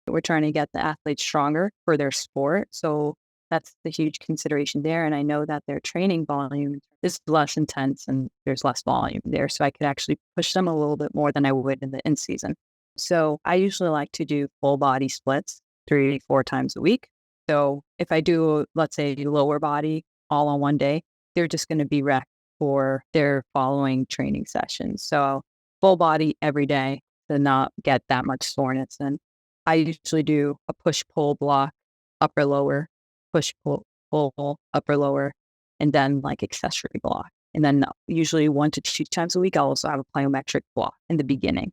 We're trying to get the athletes stronger for their sport. So that's the huge consideration there. And I know that their training volume is less intense and there's less volume there. So I could actually push them a little bit more than I would in the in season. So I usually like to do full body splits 3 to 4 times a week. So if I do, let's say, lower body all on one day, they're just going to be wrecked for their following training sessions. So full body every day to not get that much soreness. And I usually do a push pull block, upper lower, push pull upper lower, and then like accessory block. And then usually 1 to 2 times a week, I'll also have a plyometric block in the beginning.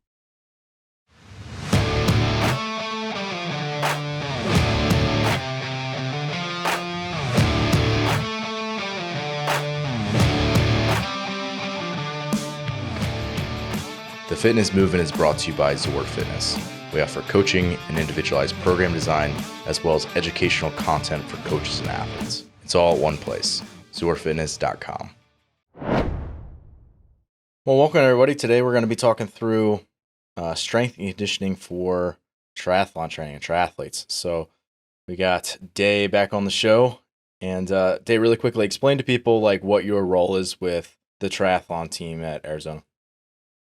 The Fitness Movement is brought to you by Zor Fitness. We offer coaching and individualized program design, as well as educational content for coaches and athletes. It's all at one place, zorfitness.com. Well, welcome everybody. Today we're going to be talking through strength and conditioning for triathlon training and triathletes. So we got Day back on the show. And Day, really quickly, explain to people like what your role is with the triathlon team at Arizona.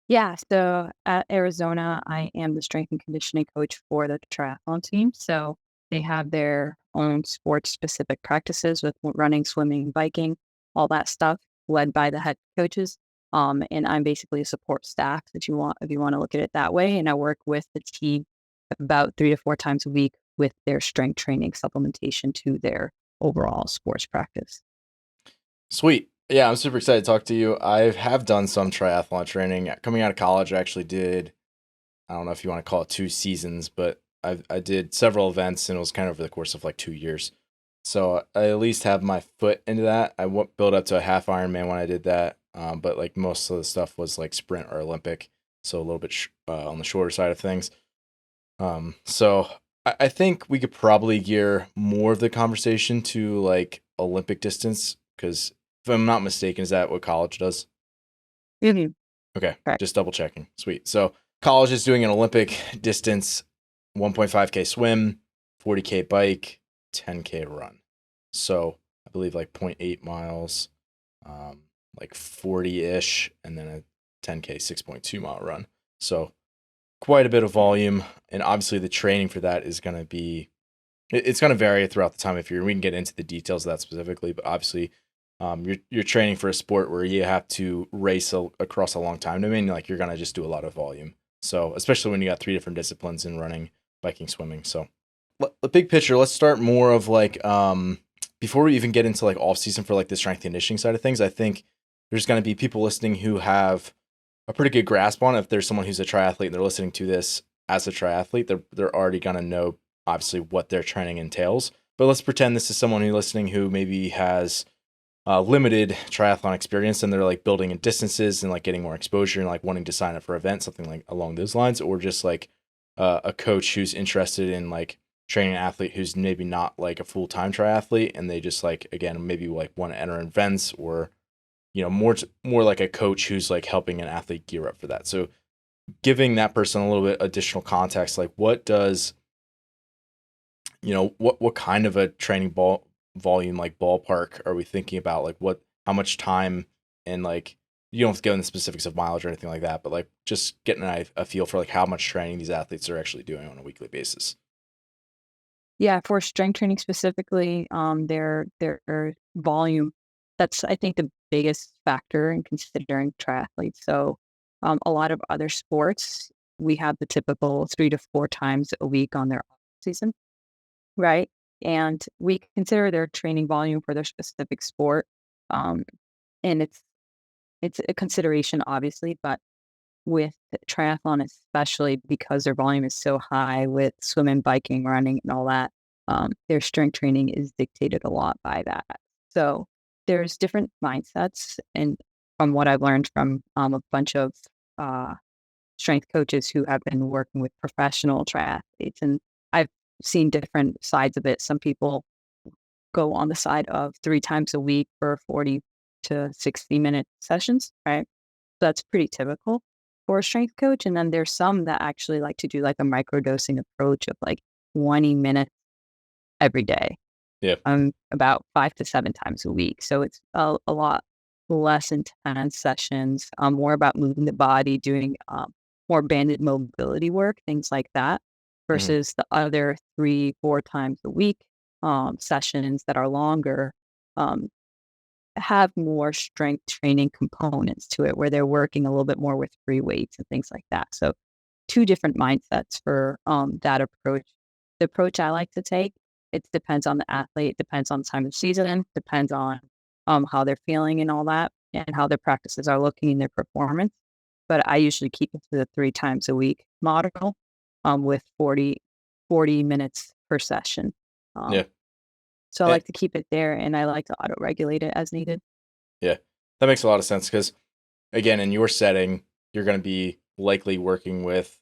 Yeah, so at Arizona, I am the strength and conditioning coach for the triathlon team. So they have their own sports specific practices with running, swimming, biking, all that stuff, led by the head coaches. And I'm basically a support staff if you want to look at it that way. And I work with the team about 3 to 4 times a week with their strength training supplementation to their overall sports practice. Sweet. Yeah, I'm super excited to talk to you. I have done some triathlon training. Coming out of college, I actually did, I don't know if you want to call it 2 seasons, but I did several events and it was kind of over the course of like 2 years. So I at least have my foot into that. Built up to a half Ironman when I did that. But like most of the stuff was like sprint or Olympic. So a little bit on the shorter side of things. So I think we could probably gear more of the conversation to like Olympic distance because if I'm not mistaken, is that what college does? Mm-hmm. Okay, Correct. just double checking. Sweet. So college is doing an Olympic distance, 1.5K swim, 40K bike, 10K run. So I believe like 0.8 miles, like 40-ish, and then a 10K 6.2 mile run. So quite a bit of volume, and obviously the training for that is going to be, it's going to vary throughout the time. We can get into the details of that specifically, but obviously you're training for a sport where you have to race across a long time. I mean, like you're gonna just do a lot of volume. So especially when you got 3 different disciplines in running, biking, swimming. So the big picture. Let's start more of like before we even get into like off season for like the strength conditioning side of things. I think there's gonna be people listening who have a pretty good grasp on it. If there's someone who's a triathlete and they're listening to this as a triathlete, they're already gonna know obviously what their training entails. But let's pretend this is someone who's listening who maybe has limited triathlon experience and they're like building in distances and like getting more exposure and like wanting to sign up for events, something like along those lines, or just like a coach who's interested in like training an athlete who's maybe not like a full-time triathlete and they just like, again, maybe like want to enter events or, more like a coach who's like helping an athlete gear up for that. So giving that person a little bit additional context, like what does, what kind of a training volume like ballpark are we thinking about, like how much time, and like you don't have to go into the specifics of mileage or anything like that, but like just getting a feel for like how much training these athletes are actually doing on a weekly basis. Yeah, for strength training specifically, their volume, that's I think the biggest factor in considering triathletes. So, a lot of other sports, we have the typical 3 to 4 times a week on their off season, right? And we consider their training volume for their specific sport, um, and it's a consideration, obviously, but with triathlon, especially because their volume is so high with swimming, biking, running, and all that, their strength training is dictated a lot by that. So there's different mindsets, and from what I've learned from a bunch of uh, strength coaches who have been working with professional triathletes, and I've seen different sides of it. Some people go on the side of 3 times a week for 40 to 60-minute sessions, right? That's pretty typical for a strength coach. And then there's some that actually like to do like a microdosing approach of like 20 minutes every day, Yeah. about 5 to 7 times a week. So it's a lot less intense sessions, more about moving the body, doing more banded mobility work, things like that, Mhm. versus the other 3, 4 times a week sessions that are longer, um, have more strength training components to it, where they're working a little bit more with free weights and things like that. So two different mindsets for that approach. The approach I like to take, it depends on the athlete, depends on the time of season, depends on how they're feeling and all that, and how their practices are looking in their performance. But I usually keep it to the 3 times a week model, with 40 minutes per session. Um, Yeah. so I Eh, like to keep it there, and I like to auto regulate it as needed. yeah. That makes a lot of sense because, again, in your setting, you're going to be likely working with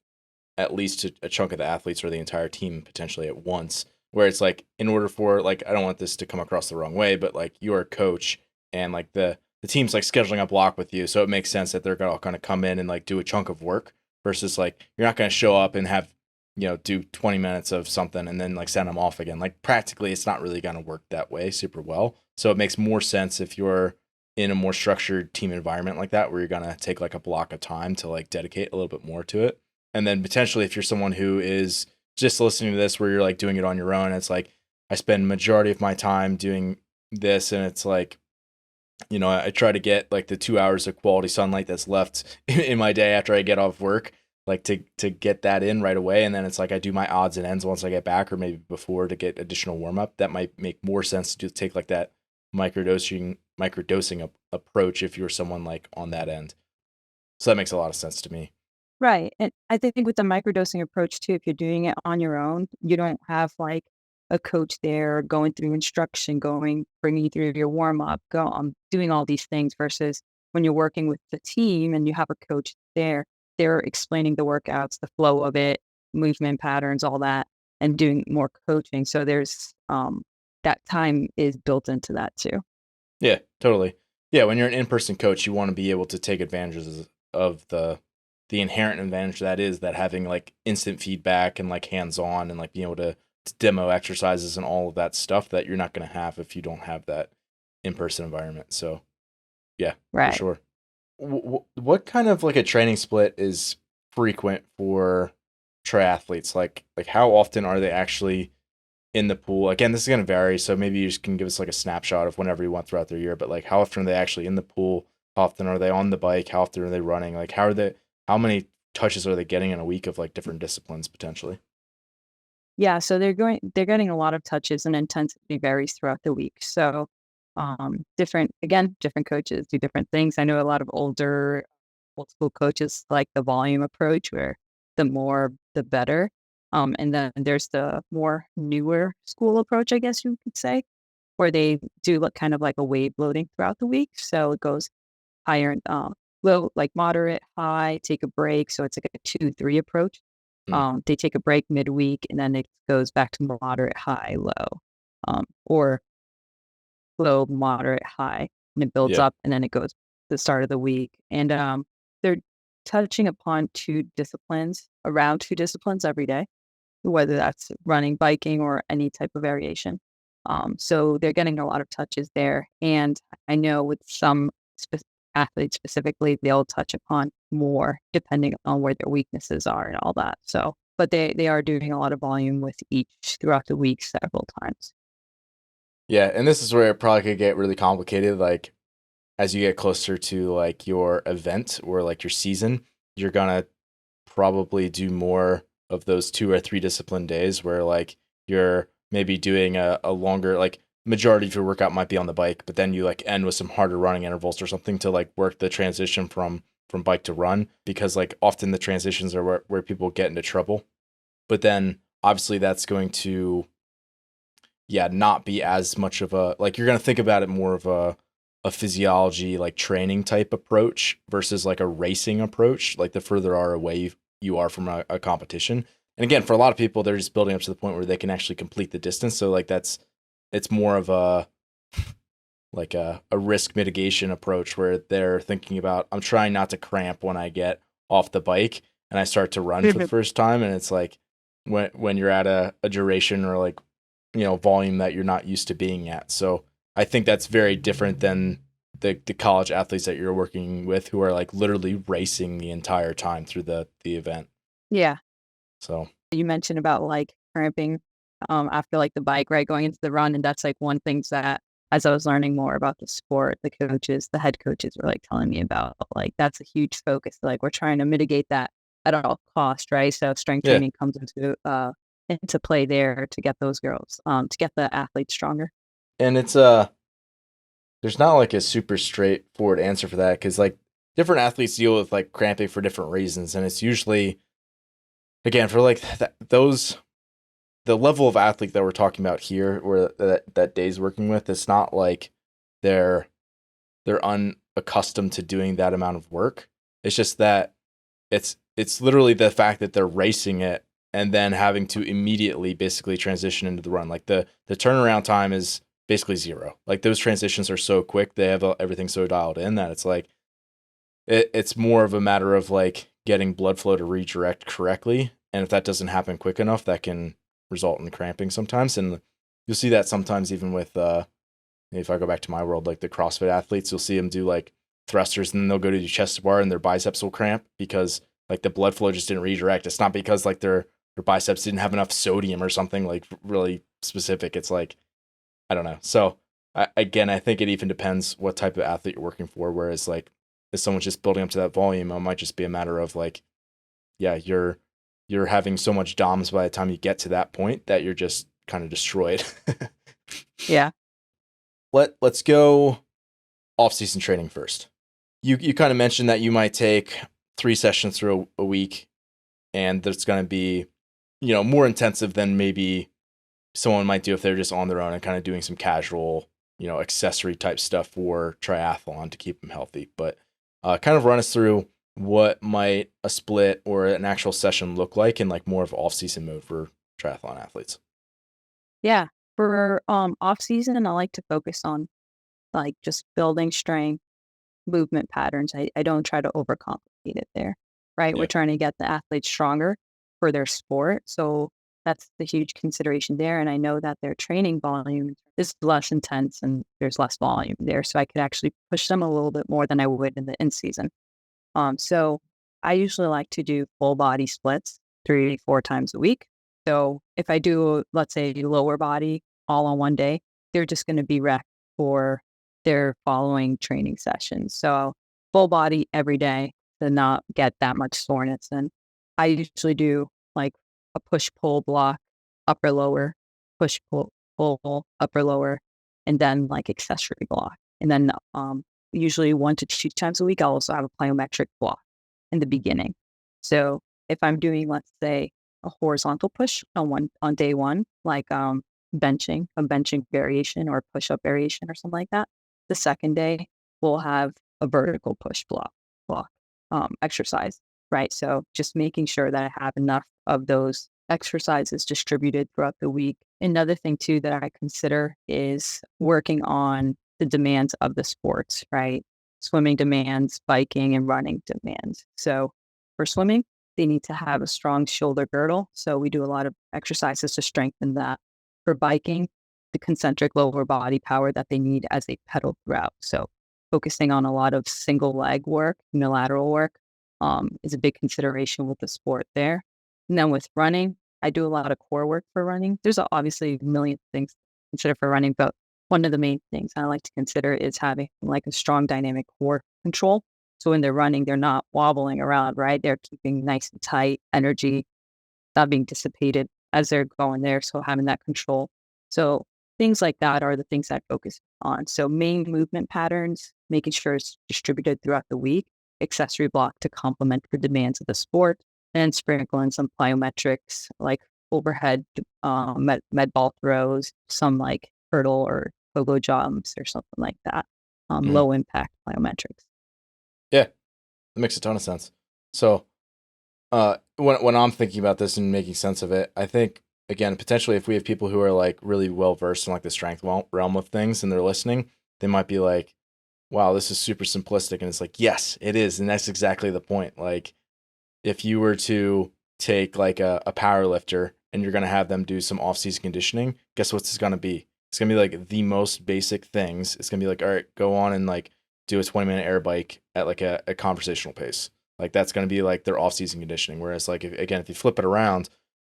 at least a chunk of the athletes or the entire team potentially at once. Where it's like, in order for, like, I don't want this to come across the wrong way, but like you're a coach and like the team's like scheduling a block with you, so it makes sense that they're all going to come in and like do a chunk of work versus like you're not going to show up and have do 20 minutes of something and then like send them off again. Like practically, it's not really going to work that way super well. So it makes more sense if you're in a more structured team environment like that, where you're going to take like a block of time to like dedicate a little bit more to it. And then potentially, if you're someone who is just listening to this, where you're like doing it on your own, it's like I spend majority of my time doing this, and it's like, I try to get like the 2 hours of quality sunlight that's left in my day after I get off work, like to get that in right away. And then it's like I do my odds and ends once I get back, or maybe before, to get additional warm up. That might make more sense to take like that microdosing approach if you're someone like on that end. So that makes a lot of sense to me. Right, and I think with the microdosing approach too, if you're doing it on your own, you don't have, like, a coach there going through instruction, bringing you through your warm up, doing all these things versus when you're working with the team and you have a coach there, they're explaining the workouts, the flow of it, movement patterns, all that, and doing more coaching, so there's, that time is built into that too. Yeah, totally. Yeah, when you're an in-person coach, you want to be able to take advantages of the inherent advantage that is that having like instant feedback and like hands-on and like being able to demo exercises and all of that stuff that you're not going to have if you don't have that in-person environment. So, yeah, for Right. sure. What kind of like a training split is frequent for triathletes? Like how often are they actually in the pool? Again, this is going to vary, so maybe you just can give us like a snapshot of whenever you want throughout their year. But like, how often are they actually in the pool? How often are they on the bike? How often are they running? Like, how many touches are they getting in a week of like different disciplines potentially? Yeah, so they're getting a lot of touches and intensity varies throughout the week. So, different coaches do different things. I know a lot of old school coaches like the volume approach where the more the better. And then there's the more newer school approach, I guess you could say, where they do look kind of like a wave loading throughout the week. So it goes higher and low, like moderate, high, take a break. So it's like a 2, 3 approach. Hmm. They take a break midweek and then it goes back to moderate, high, low, or low, moderate, high, and it builds Yeah. up and then it goes to the start of the week. And they're touching upon around 2 disciplines every day, whether that's running, biking, or any type of variation. So they're getting a lot of touches there. And I know with some athletes specifically, they'll touch upon more depending on where their weaknesses are and all that. So, but they are doing a lot of volume with each throughout the week several times. Yeah, and this is where it probably could get really complicated. Like as you get closer to like your event or like your season, you're gonna probably do more of those 2 or 3 discipline days where like you're maybe doing a longer, like majority of your workout might be on the bike, but then you like end with some harder running intervals or something to like work the transition from bike to run, because like often the transitions are where people get into trouble. But then obviously that's going to, yeah, not be as much of a, like you're going to think about it more of a physiology like training type approach versus like a racing approach, like the further are away you are from a competition. And again, for a lot of people, they're just building up to the point where they can actually complete the distance, so like it's more of a like a risk mitigation approach where they're thinking about, I'm trying not to cramp when I get off the bike and I start to run for the Mhm. first time, and it's like when you're at a duration or like, volume that you're not used to being at. So I think that's very different than the college athletes that you're working with who are like literally racing the entire time through the event. Yeah. So You mentioned about like cramping after like the bike ride going into the run. And that's like one thing that as I was learning more about the sport, the head coaches were like telling me about like that's a huge focus. Like we're trying to mitigate that at all cost, right? So strength yeah, training comes into play there to get those girls, to get the athletes stronger. and it's there's not like a super straightforward answer for that because like different athletes deal with like cramping for different reasons, and it's usually again for like those the level of athlete that we're talking about here or that Day's working with, it's not like they're unaccustomed to doing that amount of work. It's just that it's literally the fact that they're racing it and then having to immediately basically transition into the run. Like the turnaround time is basically zero. Like those transitions are so quick, they have everything so dialed in that it's like it's more of a matter of like getting blood flow to redirect correctly. And if that doesn't happen quick enough, that can result in cramping sometimes. And you'll see that sometimes even with if I go back to my world, like the CrossFit athletes, you'll see them do like thrusters and then they'll go to do chest to bar and their biceps will cramp because like the blood flow just didn't redirect. It's not because like their biceps didn't have enough sodium or something like really specific. It's like, I don't know. So again, I think it even depends what type of athlete you're working for. Whereas like if someone's just building up to that volume, it might just be a matter of like, yeah, you're having so much DOMs by the time you get to that point that you're just kind of destroyed. Yeah. Let's go off-season training first. You kind of mentioned that you might take 3 sessions through a week, and that's going to be, more intensive than maybe someone might do if they're just on their own and kind of doing some casual, accessory type stuff for triathlon to keep them healthy. But kind of run us through what might a split or an actual session look like in like more of off-season mode for triathlon athletes. Yeah. For off season, I like to focus on like just building strength, movement patterns. I don't try to overcomplicate it there, right? We're Yeah. trying to get the athletes stronger for their sport. So that's the huge consideration there. And I know that their training volume is less intense and there's less volume there. So I could actually push them a little bit more than I would in the in season. So I usually like to do full body splits 3 4 times a week. So if I do, let's say, lower body all on one day, they're just going to be wrecked for their following training sessions. So full body every day to not get that much soreness. And I usually do like a push pull block, upper lower, push pull upper lower, and then like accessory block. And then usually 1 to 2 times a week, I'll also have a plyometric block in the beginning. So if I'm doing, let's say, a horizontal push on day one, like a benching variation or push up variation or something like that, the second day we'll have a vertical push block exercise, right? So just making sure that I have enough of those exercises distributed throughout the week. Another thing too that I consider is working on the demands of the sports, right? Swimming demands, biking and running demands. So for swimming, they need to have a strong shoulder girdle. So we do a lot of exercises to strengthen that. For biking, the concentric lower body power that they need as they pedal throughout. So focusing on a lot of single leg work, unilateral work, is a big consideration with the sport there. And then with running, I do a lot of core work for running. There's obviously a million things to consider for running, but one of the main things I like to consider is having like a strong dynamic core control. So when they're running, they're not wobbling around, right? They're keeping nice and tight, energy not being dissipated as they're going there. So having that control. So things like that are the things I focus on. So main movement patterns, making sure it's distributed throughout the week, accessory block to complement the demands of the sport, and sprinkle in some plyometrics like overhead med ball throws, some like hurdle or pogo jumps or something like that. Mhm. Low impact plyometrics. Yeah, that makes a ton of sense. So when I'm thinking about this and making sense of it, I think again potentially if we have people who are like really well versed in like the strength realm of things and they're listening, they might be like, "Wow, this is super simplistic," and it's like, yes, it is, and that's exactly the point. Like if you were to take like a power lifter and you're going to have them do some off-season conditioning, guess what it's going to be? It's going to be like the most basic things. It's going to be like, all right, go on and like do a 20-minute air bike at like a conversational pace. Like that's going to be like their off-season conditioning. Whereas like, if you flip it around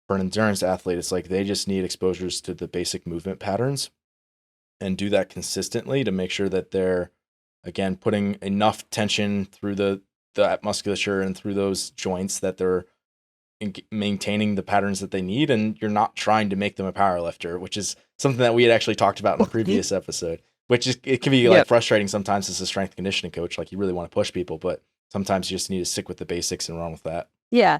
for an endurance athlete, it's like they just need exposures to the basic movement patterns and do that consistently to make sure that they're, again, putting enough tension through the musculature and through those joints that they're maintaining the patterns that they need, and you're not trying to make them a power lifter, which is something that we had actually talked about in the previous episode, which is, it can be like Yep. frustrating sometimes as a strength conditioning coach. Like you really want to push people, but sometimes you just need to stick with the basics and run with that. Yeah.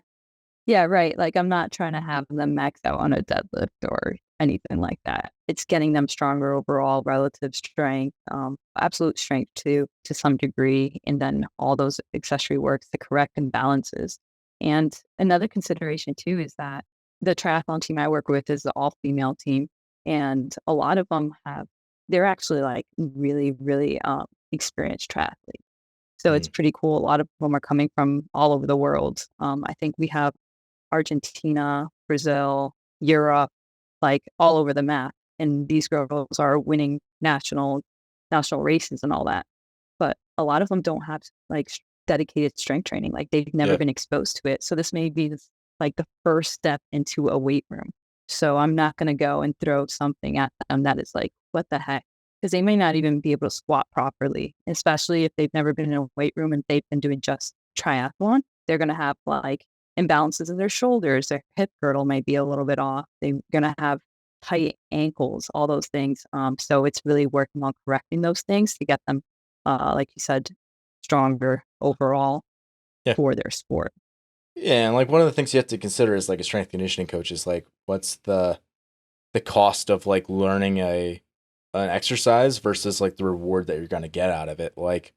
Yeah, right. Like I'm not trying to have them max out on a deadlift or anything like that. It's getting them stronger overall, relative strength, absolute strength too, to some degree, and then all those accessory works, the correct imbalances. And another consideration too is that the triathlon team I work with is the all female team, and a lot of them they're actually like really, really experienced triathletes. So it's Mhm. pretty cool. A lot of them are coming from all over the world. I think we have Argentina, Brazil, Europe, like all over the map. And these girls are winning national races and all that. But a lot of them don't have like dedicated strength training. Like they've never Yeah. been exposed to it. So this may be like the first step into a weight room. So I'm not going to go and throw something at them that is like, what the heck? Because they may not even be able to squat properly, especially if they've never been in a weight room and they've been doing just triathlon. They're going to have like imbalances in their shoulders, their hip girdle may be a little bit off. They're going to have tight ankles, all those things. So it's really working on correcting those things to get them, like you said, stronger overall Yeah. for their sport. Yeah. And like one of the things you have to consider is like a strength conditioning coach is like, what's the cost of like learning an exercise versus like the reward that you're going to get out of it. Like,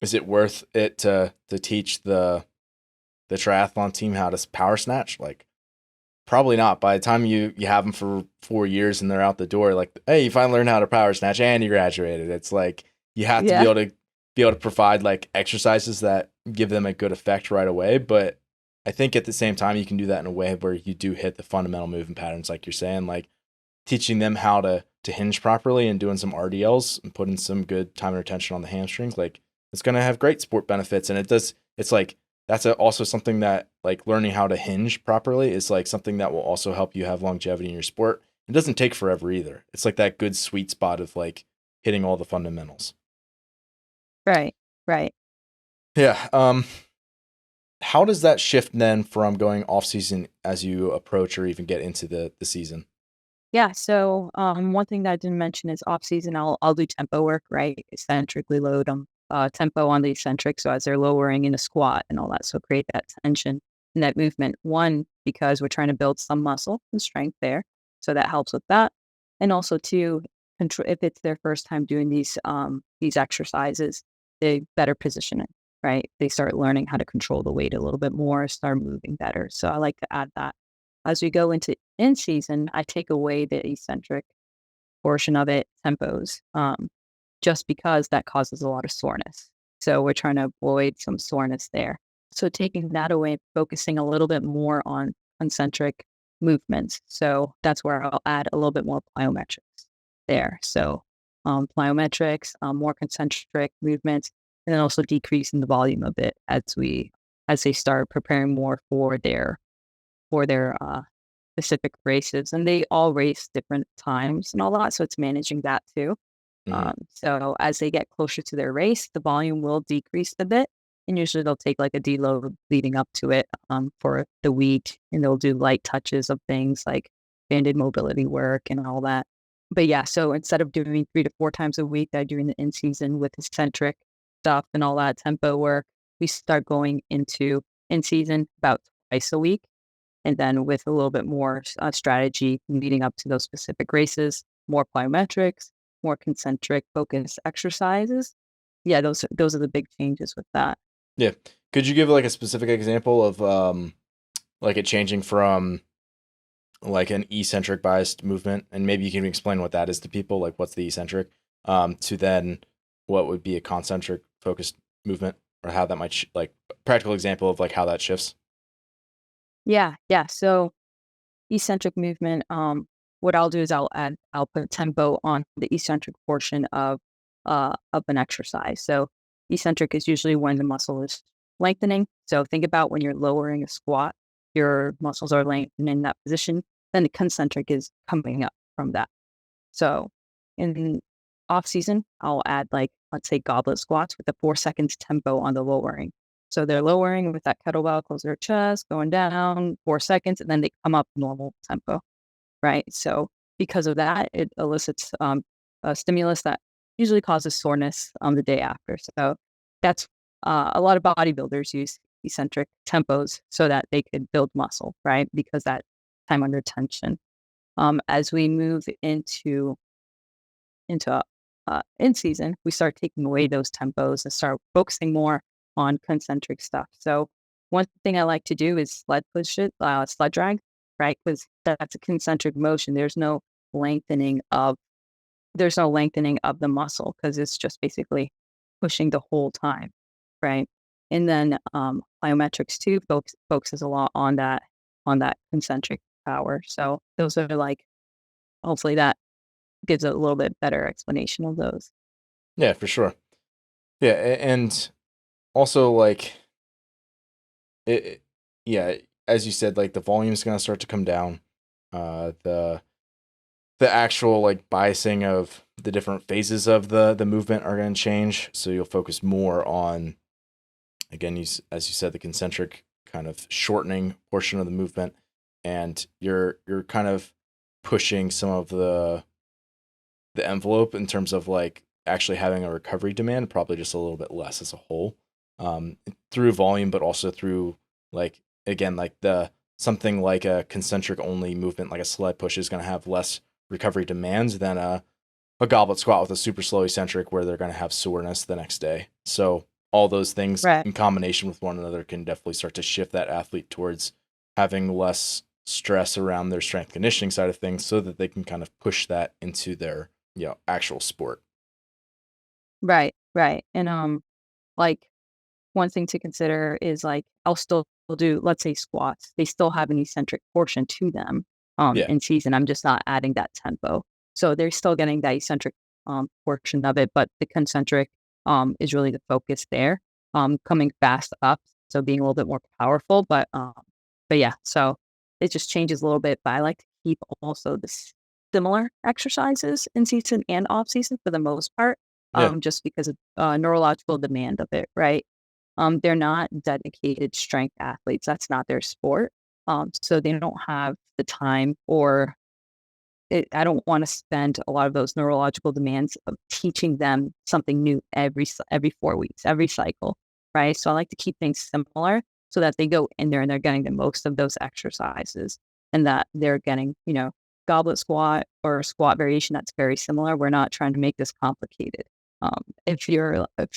is it worth it to teach the triathlon team how to power snatch? Like, probably not. By the time you have them for 4 years and they're out the door, like, hey, you finally learned how to power snatch and you graduated. It's like you have to Yeah. be able to provide like exercises that give them a good effect right away. But I think at the same time you can do that in a way where you do hit the fundamental movement patterns, like you're saying, like teaching them how to hinge properly and doing some RDLs and putting some good time and retention on the hamstrings. Like it's going to have great sport benefits. And it's like, that's also something that like learning how to hinge properly is like something that will also help you have longevity in your sport. It doesn't take forever either. It's like that good sweet spot of like hitting all the fundamentals. Right. Right. Yeah. How does that shift then from going off season as you approach or even get into the season? Yeah. So one thing that I didn't mention is off season. I'll do tempo work, right? Eccentrically load them, tempo on the eccentric. So as they're lowering in a squat and all that, so create that tension and that movement. One, because we're trying to build some muscle and strength there, so that helps with that. And also two, control if it's their first time doing these exercises, they better position it, right? They start learning how to control the weight a little bit more, start moving better. So I like to add that. As we go into in season, I take away the eccentric portion of it, tempos, just because that causes a lot of soreness. So we're trying to avoid some soreness there. So taking that away, focusing a little bit more on concentric movements. So that's where I'll add a little bit more plyometrics there. So plyometrics, more concentric movements, and then also decreasing the volume of it as they start preparing more for their specific races, and they all race different times and all that. So it's managing that too. Mhm. So as they get closer to their race, the volume will decrease a bit, and usually they'll take like a deload leading up to it for the week, and they'll do light touches of things like banded mobility work and all that. But yeah, so instead of doing 3 to 4 times a week, that I do in the in season with eccentric stuff and all that tempo work, we start going into in season about twice a week, and then with a little bit more strategy leading up to those specific races, more plyometrics, more concentric focus exercises. Yeah, those are the big changes with that. Yeah. Could you give like a specific example of like it changing from like an eccentric biased movement, and maybe you can explain what that is to people, like what's the eccentric, to then what would be a concentric focused movement, or how that might like practical example of like how that shifts. Yeah. So eccentric movement, what I'll do is I'll put tempo on the eccentric portion of an exercise. So eccentric is usually when the muscle is lengthening. So think about when you're lowering a squat, your muscles are lengthening in that position. Then the concentric is coming up from that. So in off season, I'll add like, let's say goblet squats with a 4 seconds tempo on the lowering. So they're lowering with that kettlebell close to their chest, going down 4 seconds, and then they come up normal tempo, right? So because of that, it elicits a stimulus that usually causes soreness the day after. So that's a lot of bodybuilders use eccentric tempos so that they could build muscle, right? Because that time under tension. As we move into in season, we start taking away those tempos and start focusing more on concentric stuff. So one thing I like to do is sled drag, right? Because that's a concentric motion. Lengthening of there's no lengthening of the muscle because it's just basically pushing the whole time, right? And then plyometrics too focuses a lot on that concentric power. So those are like hopefully that gives a little bit better explanation of those. Yeah, for sure. Yeah, and also like it yeah, as you said, like the volume is going to start to come down. The actual like biasing of the different phases of the movement are going to change, so you'll focus more on, again, as you said, the concentric kind of shortening portion of the movement, and you're kind of pushing some of the envelope in terms of like actually having a recovery demand, probably just a little bit less as a whole, through volume, but also through like, again, like the something like a concentric only movement, like a sled push, is going to have less recovery demands than a goblet squat with a super slow eccentric where they're going to have soreness the next day. So all those things Right. in combination with one another can definitely start to shift that athlete towards having less stress around their strength conditioning side of things so that they can kind of push that into their, actual sport. Right. And like one thing to consider is like I'll still do, let's say squats. They still have an eccentric portion to them Yeah. in season. I'm just not adding that tempo. So they're still getting that eccentric portion of it, but the concentric is really the focus there. Coming fast up, so being a little bit more powerful, but yeah, so it just changes a little bit. But I like to keep also the similar exercises in season and off season for the most part, Yeah. just because of neurological demand of it, right? They're not dedicated strength athletes. That's not their sport. So they don't have the time I don't want to spend a lot of those neurological demands of teaching them something new every 4 weeks, every cycle, right? So I like to keep things similar so that they go in there and they're getting the most of those exercises and that they're getting, goblet squat or squat variation that's very similar. We're not trying to make this complicated. If you're a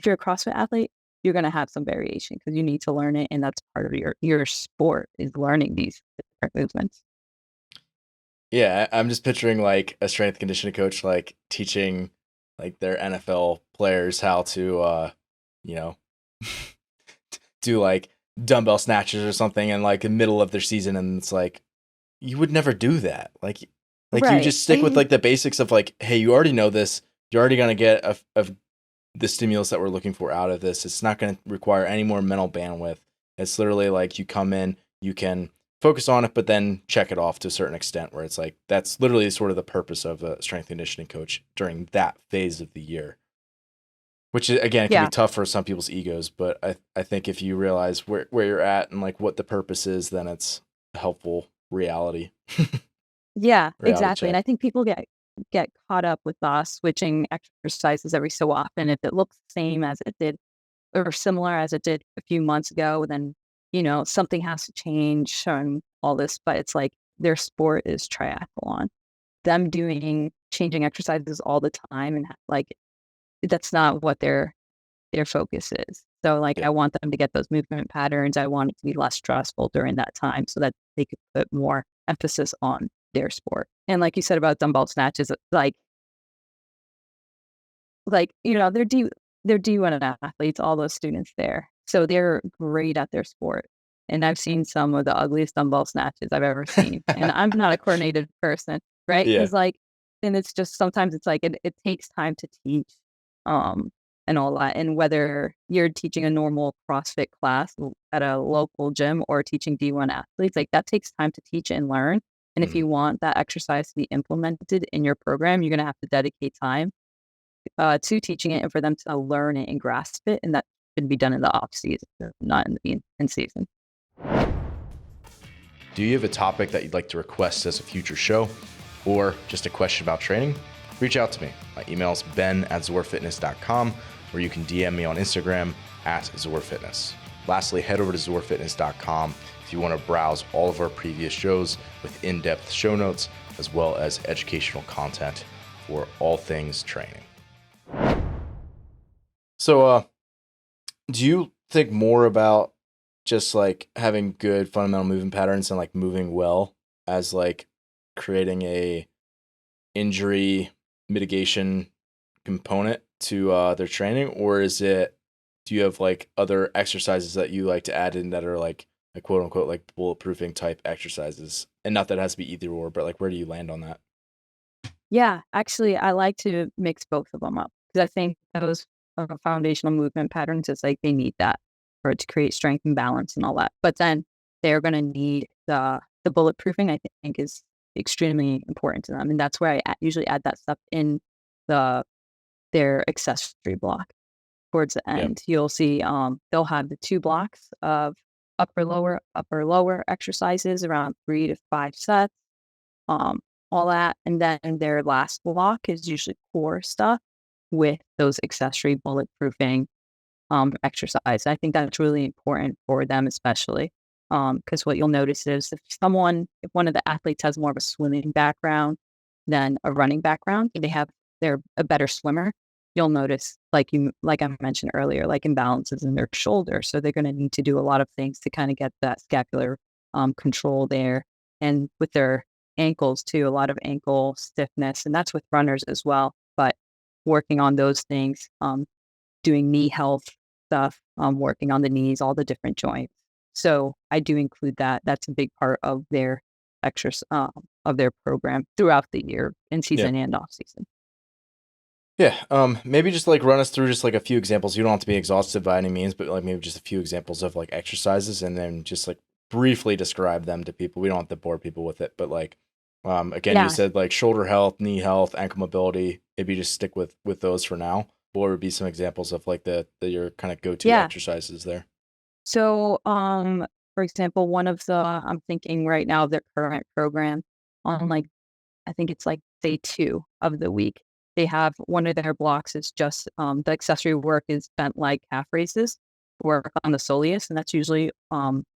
CrossFit athlete, you're going to have some variation because you need to learn it, and that's part of your sport is learning these different movements. Yeah, I'm just picturing like a strength conditioning coach like teaching like their NFL players how to you know do like dumbbell snatches or something in like the middle of their season, and it's like you would never do that. Like you Right. just stick with like the basics of like, hey, you already know this. You're already gonna get the stimulus that we're looking for out of this. It's not gonna require any more mental bandwidth. It's literally like you come in, you can focus on it, but then check it off to a certain extent where it's like that's literally sort of the purpose of a strength conditioning coach during that phase of the year. Which is, again, it can be Yeah. tough for some people's egos, but I think if you realize where you're at and like what the purpose is, then it's a helpful reality. Yeah, Reality exactly. And check. I think people get caught up with switching exercises every so often. If it looks the same as it did or similar as it did a few months ago, then something has to change and all this. But it's like their sport is triathlon. Them doing changing exercises all the time and like that's not what their focus is. So like Yeah. I want them to get those movement patterns. I want it to be less stressful during that time so that they could put more emphasis on their sport. And like you said about dumbbell snatches, they're D1 athletes, all those students there. So they're great at their sport. and I've seen some of the ugliest dumbbell snatches I've ever seen. And I'm not a coordinated person, right? Yeah. Because like, and it's just sometimes it's like it takes time to teach, um, and all that. And whether you're teaching a normal CrossFit class at a local gym or teaching D1 athletes, like that takes time to teach and learn. And if Mhm. you want that exercise to be implemented in your program, you're going to have to dedicate time to teaching it and for them to learn it and grasp it. And that should be done in the off season, not in the in season. Do you have a topic that you'd like to request as a future show or just a question about training? Reach out to me. My email is ben@zorfitness.com, or you can DM me on Instagram @zorfitness. Lastly, head over to zorfitness.com if you want to browse all of our previous shows with in-depth show notes as well as educational content for all things training. So, do you think more about just like having good fundamental movement patterns and like moving well as like creating a injury mitigation component to their training, or is it, do you have like other exercises that you like to add in that are like quote unquote like bulletproofing type exercises? And not that it has to be either or, but like where do you land on that? Yeah, actually, I like to mix both of them up because I think those foundational movement patterns is like they need that for it to create strength and balance and all that. But then they're going to need the bulletproofing. I think is extremely important to them, and that's where I usually add that stuff in the their accessory block towards the Yeah. end. You'll see they'll have the two blocks of upper lower exercises around 3 to 5 sets, um, all that. And then their last block is usually core stuff with those accessory bulletproofing exercise. I think that's really important for them, especially because what you'll notice is if one of the athletes has more of a swimming background than a running background, they're a better swimmer. You'll notice, like I mentioned earlier, like imbalances in their shoulder. So they're going to need to do a lot of things to kind of get that scapular control there, and with their ankles too, a lot of ankle stiffness, and that's with runners as well. But working on those things, doing knee health stuff, working on the knees, all the different joints. So I do include that. That's a big part of their exercise of their program throughout the year, in Yeah. season and off season. Yeah. Maybe just like run us through just like a few examples. You don't have to be exhaustive by any means, but like maybe just a few examples of like exercises, and then just like briefly describe them to people. We don't have to bore people with it, but like again, you Yeah, said like shoulder health, knee health, ankle mobility. Maybe just stick with those for now. What would be some examples of like the your kind of go-to yeah. exercises there? So, for example, one of the I'm thinking right now of their current program on like I think it's like day 2 of the week. They have one of their blocks is just, the accessory work is bent leg calf raises, work on the soleus, and that's usually,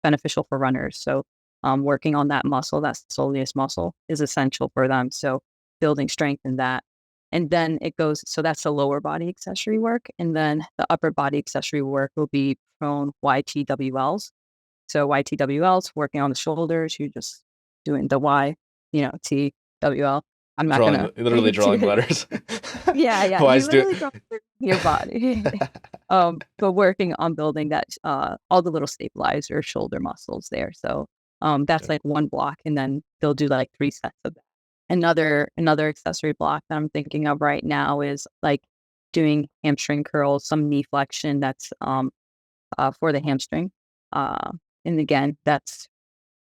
beneficial for runners. So, working on that muscle, that soleus muscle is essential for them. So building strength in that. And then it goes, so that's the lower body accessory work. And then the upper body accessory work will be prone YTWLs. So YTWLs, working on the shoulders, you're just doing the Y, TWL. I'm not Drawing, gonna literally drawing do it. letters. Yeah, yeah. Why You is do literally draw your body. But working on building that, all the little stabilizer shoulder muscles there. So, that's like one block, and then they'll do like 3 sets of that. Another accessory block that I'm thinking of right now is like doing hamstring curls, some knee flexion that's, for the hamstring. Uh, and again, that's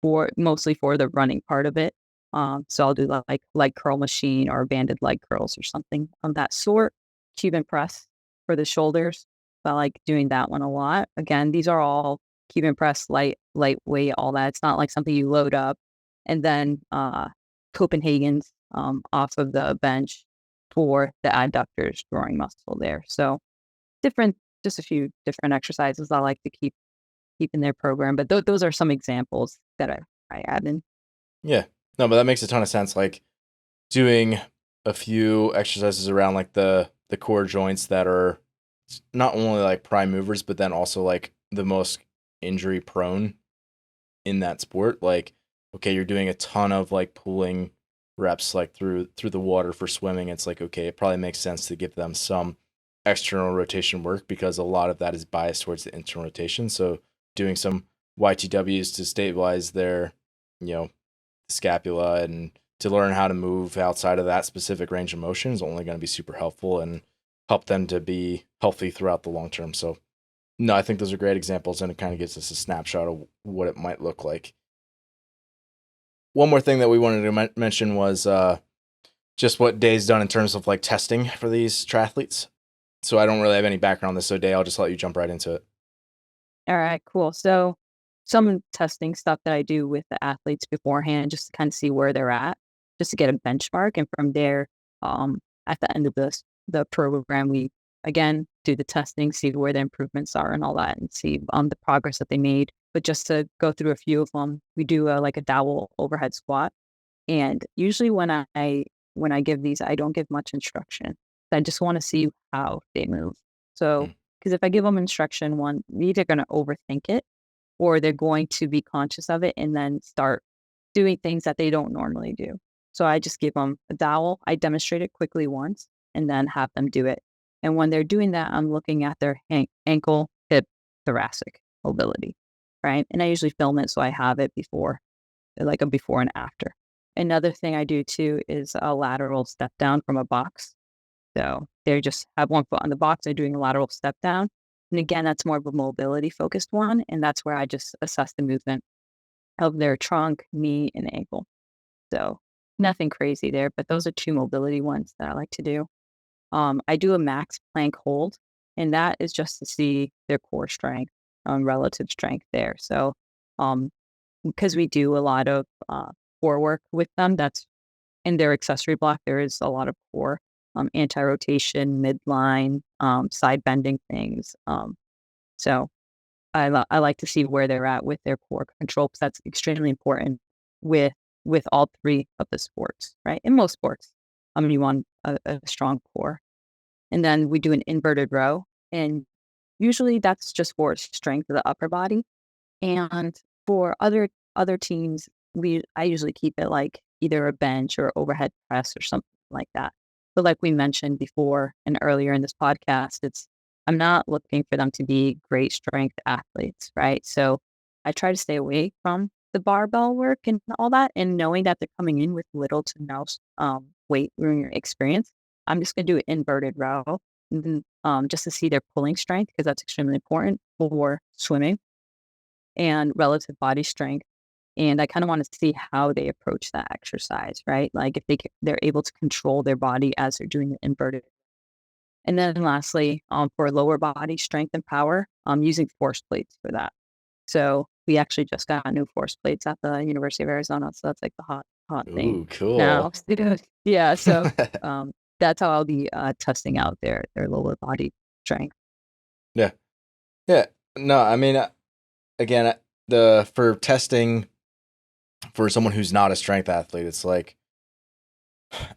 for mostly for the running part of it. So I'll do like leg curl machine or banded leg curls or something of that sort. Cuban press for the shoulders. So I like doing that one a lot. Again, these are all Cuban press, lightweight, all that. It's not like something you load up. And then Copenhagen's off of the bench for the adductors growing muscle there. So different, just a few different exercises I like to keep in their program. But those are some examples that I add in. Yeah. No, but that makes a ton of sense. Like doing a few exercises around like the core joints that are not only like prime movers, but then also like the most injury prone in that sport. Like, okay, you're doing a ton of like pulling reps like through the water for swimming. It's like, okay, it probably makes sense to give them some external rotation work because a lot of that is biased towards the internal rotation. So doing some YTWs to stabilize their, scapula, and to learn how to move outside of that specific range of motion is only going to be super helpful and help them to be healthy throughout the long term. So, no, I think those are great examples, and it kind of gives us a snapshot of what it might look like. One more thing that we wanted to mention was just what Day's done in terms of like testing for these triathletes. So I don't really have any background on this, so Day, I'll just let you jump right into it. All right, cool. So some testing stuff that I do with the athletes beforehand, just to kind of see where they're at, just to get a benchmark. And from there, at the end of the program, we again do the testing, see where the improvements are and all that, and see the progress that they made. But just to go through a few of them, we do like a dowel overhead squat. And usually when I give these, I don't give much instruction. I just want to see how they move. So Mm. because if I give them instruction, one, they're either going to overthink it or they're going to be conscious of it and then start doing things that they don't normally do. So I just give them a dowel. I demonstrate it quickly once and then have them do it. And when they're doing that, I'm looking at their ankle, hip, thoracic mobility, right? And I usually film it so I have it before, like a before and after. Another thing I do too is a lateral step down from a box. So they just have one foot on the box, they're doing a lateral step down. And again, that's more of a mobility focused one. And that's where I just assess the movement of their trunk, knee, and ankle. So nothing crazy there, but those are two mobility ones that I like to do. I do a max plank hold, and that is just to see their core strength, relative strength there. So um, because we do a lot of core work with them, that's in their accessory block, there is a lot of core, anti-rotation, midline, side bending things. So I like to see where they're at with their core control because that's extremely important with with all three of the sports, right? In most sports, you want a strong core, and then we do an inverted row, and usually that's just for strength of the upper body. And for other teams, I usually keep it like either a bench or overhead press or something like that. But like we mentioned before and earlier in this podcast, I'm not looking for them to be great strength athletes, right? So I try to stay away from the barbell work and all that, and knowing that they're coming in with little to no weight during your experience. I'm just gonna do an inverted row, and then, just to see their pulling strength because that's extremely important for swimming and relative body strength. And I kind of want to see how they approach that exercise, right? Like if they're able to control their body as they're doing the inverted. And then lastly, for lower body strength and power, I'm using force plates for that. So we actually just got new force plates at the University of Arizona. So that's like the hot thing Ooh, cool. now. Yeah. So that's how I'll be testing out their lower body strength. Yeah. Yeah. No, I mean, again, the for testing for someone who's not a strength athlete, it's like,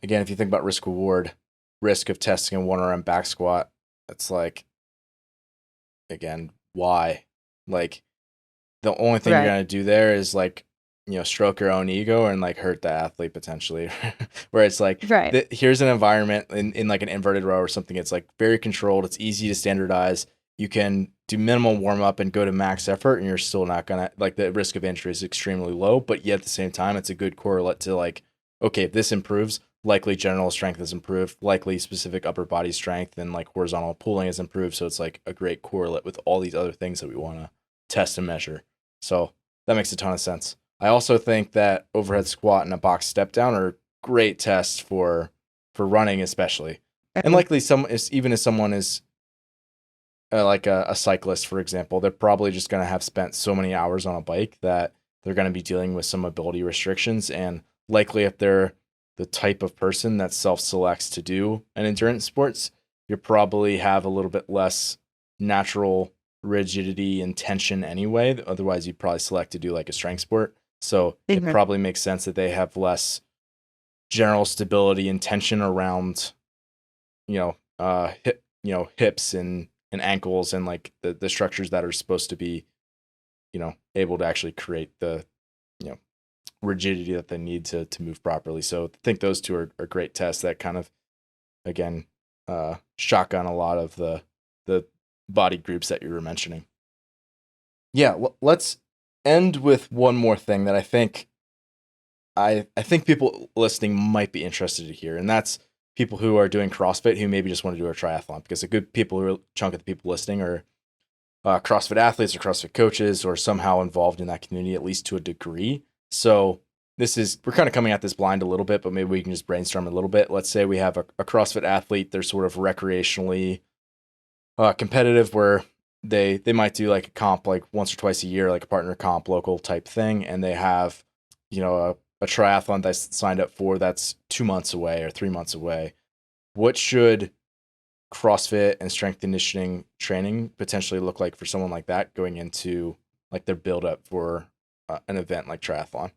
again, if you think about risk reward, risk of testing a 1RM back squat, it's like, again, why? Like, the only thing you're Right. gonna do there is like, stroke your own ego and like hurt the athlete potentially. Where it's like, Right. here's an environment in like an inverted row or something. It's like very controlled. It's easy to standardize. You can do minimal warm up and go to max effort, and you're still not gonna like the risk of injury is extremely low. But yet at the same time, it's a good correlate to like, okay, if this improves, likely general strength is improved, likely specific upper body strength and like horizontal pulling is improved. So it's like a great correlate with all these other things that we want to test and measure. So that makes a ton of sense. I also think that overhead squat and a box step down are great tests for running, especially, and Right. likely even if someone is like a cyclist, for example, they're probably just going to have spent so many hours on a bike that they're going to be dealing with some mobility restrictions, and likely if they're the type of person that self-selects to do an endurance sports, you probably have a little bit less natural rigidity and tension anyway. Otherwise, you'd probably select to do like a strength sport. So it Mhm. probably makes sense that they have less general stability and tension around, hips and ankles and like the structures that are supposed to be, able to actually create the, you know, rigidity that they need to move properly. So I think those two are great tests that kind of, again, shotgun a lot of the body groups that you were mentioning. Yeah, let's end with one more thing that I think people listening might be interested to hear, and that's people who are doing CrossFit who maybe just want to do a triathlon, because a good people who are chunk of the people listening are CrossFit athletes or CrossFit coaches or somehow involved in that community, at least to a degree. So we're kind of coming at this blind a little bit, but maybe we can just brainstorm a little bit. Let's say we have a CrossFit athlete. They're sort of recreationally competitive, where they might do like a comp like once or twice a year, like a partner comp local type thing. And they have, a triathlon they signed up for that's 2 months away or 3 months away. What should CrossFit and strength conditioning training potentially look like for someone like that going into like their build up for an event like triathlon?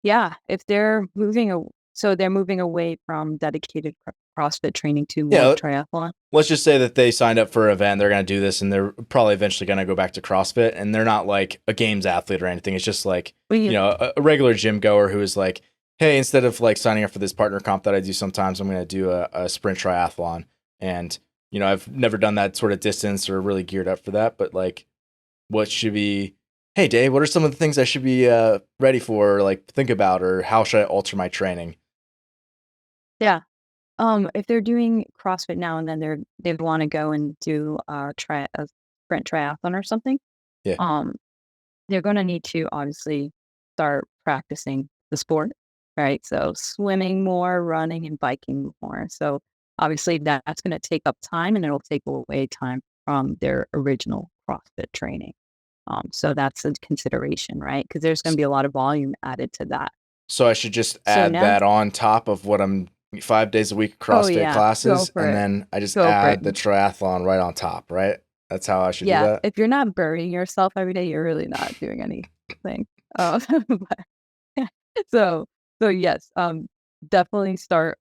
Yeah, if they're they're moving away from dedicated CrossFit training to more Yeah, triathlon. let's just say that they signed up for an event, they're going to do this, and they're probably eventually going to go back to CrossFit, and they're not like a games athlete or anything. It's just like, Well, you a regular gym goer who is like, hey, instead of like signing up for this partner comp that I do sometimes, I'm going to do a sprint triathlon. And, I've never done that sort of distance or really geared up for that, but like, what should be, hey, Dave, what are some of the things I should be ready for, or like think about, or how should I alter my training? yeah. If they're doing CrossFit now and then they want to go and do a sprint triathlon or something, Yeah. um, they're going to need to obviously start practicing the sport, right? So swimming more, running, and biking more. So obviously that's going to take up time, and it'll take away time from their original CrossFit training. So that's a consideration, right? Because there's going to be a lot of volume added to that. So I should just So add now, that on top of what I'm 5 days a week oh CrossFit yeah, go classes, for and it, then I just go for it. add the triathlon right on top, right? That's how I should do Yeah, that. if you're not burning yourself every day, you're really not doing anything. Uh, but so so yes, definitely start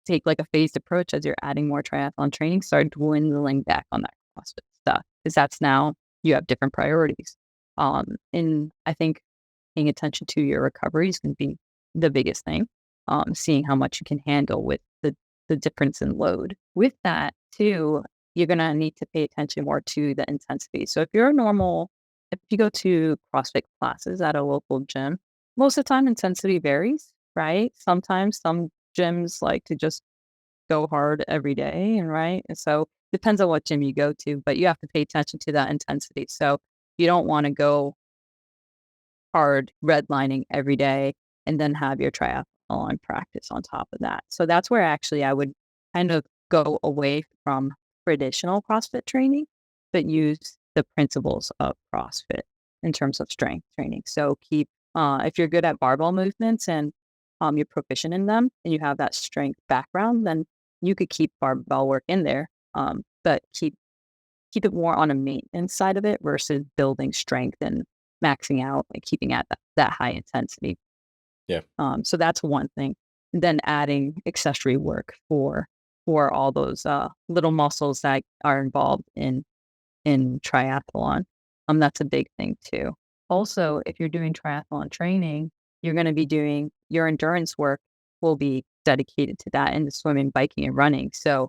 take like a phased approach as you're adding more triathlon training. Start dwindling back on that CrossFit stuff, because that's now you have different priorities. And I think paying attention to your recovery is going to be the biggest thing. Seeing how much you can handle with the difference in load. With that too, you're going to need to pay attention more to the intensity. So if you go to CrossFit classes at a local gym, most of the time intensity varies, right? Sometimes some gyms like to just go hard every day, and right? And so depends on what gym you go to, but you have to pay attention to that intensity. So you don't want to go hard redlining every day and then have your triathlon practice on top of that. So that's where actually I would kind of go away from traditional CrossFit training, but use the principles of CrossFit in terms of strength training. So if you're good at barbell movements and you're proficient in them and you have that strength background, then you could keep barbell work in there, but keep it more on a maintenance side of it versus building strength and maxing out, like keeping at that high intensity. Yeah. So that's one thing. And then adding accessory work for all those little muscles that are involved in triathlon. That's a big thing too. Also, if you're doing triathlon training, you're going to be doing your endurance work will be dedicated to that in the swimming, biking, and running. So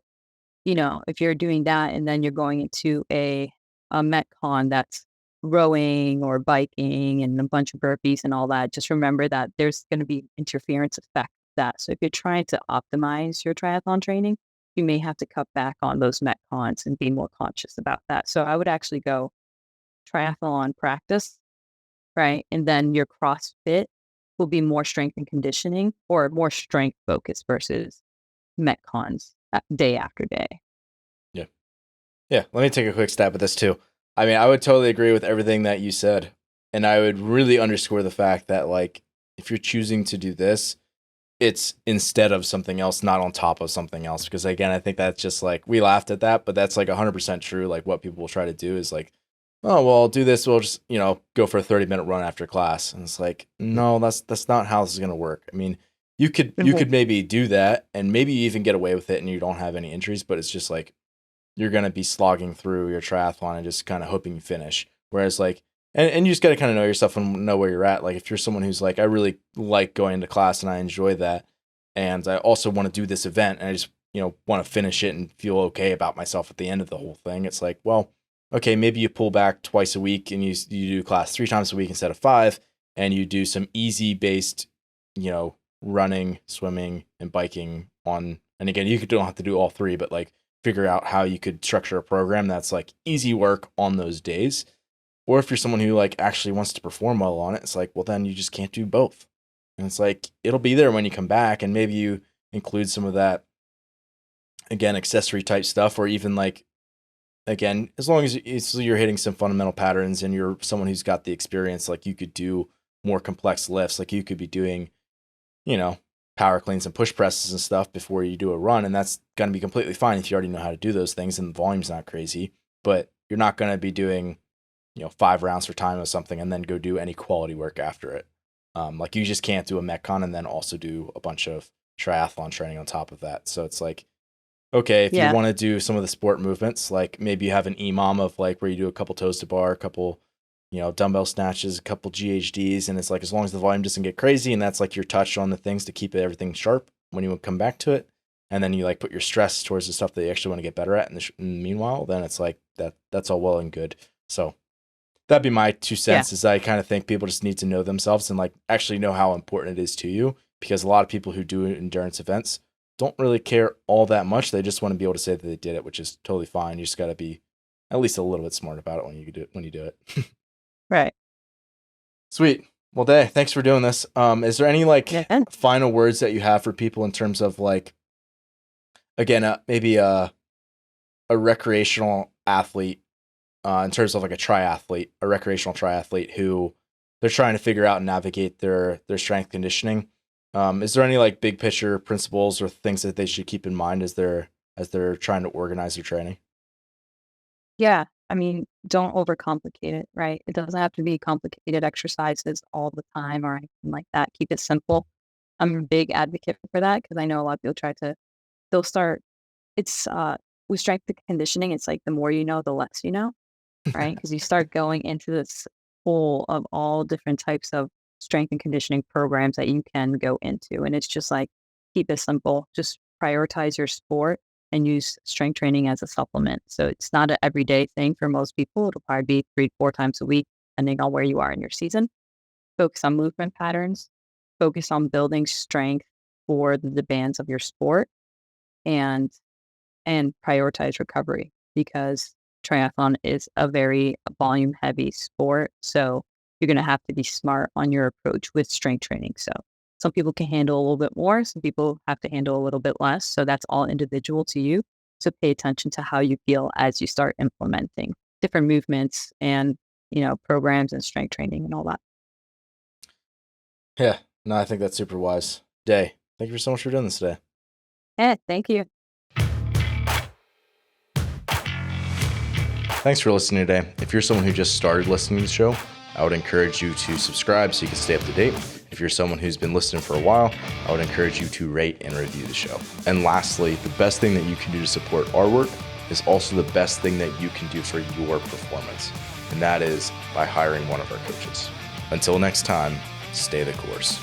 if you're doing that and then you're going into a Metcon that's rowing or biking and a bunch of burpees and all that, just remember that there's going to be interference effect with that. So if you're trying to optimize your triathlon training, you may have to cut back on those Metcons and be more conscious about that. So I would actually go triathlon practice, right? And then your CrossFit will be more strength and conditioning or more strength focused versus Metcons day after day. Yeah. Yeah. Let me take a quick stab at this too. I mean, I would totally agree with everything that you said. And I would really underscore the fact that, like, if you're choosing to do this, it's instead of something else, not on top of something else. Because again, I think that's just like, we laughed at that, but that's like 100% true. Like, what people will try to do is like, oh, well, I'll do this. We'll just, go for a 30-minute run after class. And it's like, no, that's not how this is going to work. I mean, you could maybe do that and maybe you even get away with it and you don't have any injuries, but it's just like, you're going to be slogging through your triathlon and just kind of hoping you finish. Whereas like, and you just got to kind of know yourself and know where you're at. Like if you're someone who's like, I really like going to class and I enjoy that. And I also want to do this event and I just, want to finish it and feel okay about myself at the end of the whole thing. It's like, well, okay, maybe you pull back twice a week and you do class 3 times a week instead of 5, and you do some easy based, running, swimming, and biking on. And again, don't have to do all 3, but like figure out how you could structure a program that's like easy work on those days. Or if you're someone who like actually wants to perform well on it, it's like, well, then you just can't do both. And it's like, it'll be there when you come back, and maybe you include some of that, again, accessory type stuff, or even like, again, as long as you're hitting some fundamental patterns and you're someone who's got the experience, like you could do more complex lifts. Like you could be doing, power cleans and push presses and stuff before you do a run. And that's going to be completely fine if you already know how to do those things and the volume's not crazy, but you're not going to be doing, 5 rounds for time or something and then go do any quality work after it. Like you just can't do a Metcon and then also do a bunch of triathlon training on top of that. So it's like, okay, if you want to do some of the sport movements, like maybe you have an EMOM of like where you do a couple toes to bar, a couple, dumbbell snatches, a couple GHDs. And it's like, as long as the volume doesn't get crazy and that's like your touch on the things to keep everything sharp when you come back to it. And then you like put your stress towards the stuff that you actually want to get better at in the meanwhile, then it's like that's all well and good. So that'd be my 2 cents is I kind of think people just need to know themselves and like actually know how important it is to you, because a lot of people who do endurance events don't really care all that much. They just want to be able to say that they did it, which is totally fine. You just got to be at least a little bit smart about it when you do it. Right. Sweet. Well, Day, thanks for doing this. Is there any like final words that you have for people in terms of like, again, maybe a recreational athlete, in terms of like a recreational triathlete who they're trying to figure out and navigate their strength conditioning? Is there any like big picture principles or things that they should keep in mind as they're trying to organize their training? Yeah. I mean, don't overcomplicate it, right? It doesn't have to be complicated exercises all the time or anything like that. Keep it simple. I'm a big advocate for that because I know a lot of people they'll start, it's, with strength and conditioning, it's like the more you know, the less you know, right? Because you start going into this pool of all different types of strength and conditioning programs that you can go into. And it's just like, keep it simple. Just prioritize your sport and use strength training as a supplement. So it's not an everyday thing for most people. It'll probably be 3 to 4 times a week, depending on where you are in your season. Focus on movement patterns, focus on building strength for the demands of your sport, and prioritize recovery, because triathlon is a very volume heavy sport. So you're going to have to be smart on your approach with strength training. So some people can handle a little bit more, some people have to handle a little bit less. So that's all individual to you. So pay attention to how you feel as you start implementing different movements and, programs and strength training and all that. Yeah, no, I think that's super wise. Day, thank you so much for doing this today. Yeah, thank you. Thanks for listening today. If you're someone who just started listening to the show, I would encourage you to subscribe so you can stay up to date. If you're someone who's been listening for a while, I would encourage you to rate and review the show. And lastly, the best thing that you can do to support our work is also the best thing that you can do for your performance. And that is by hiring one of our coaches. Until next time, stay the course.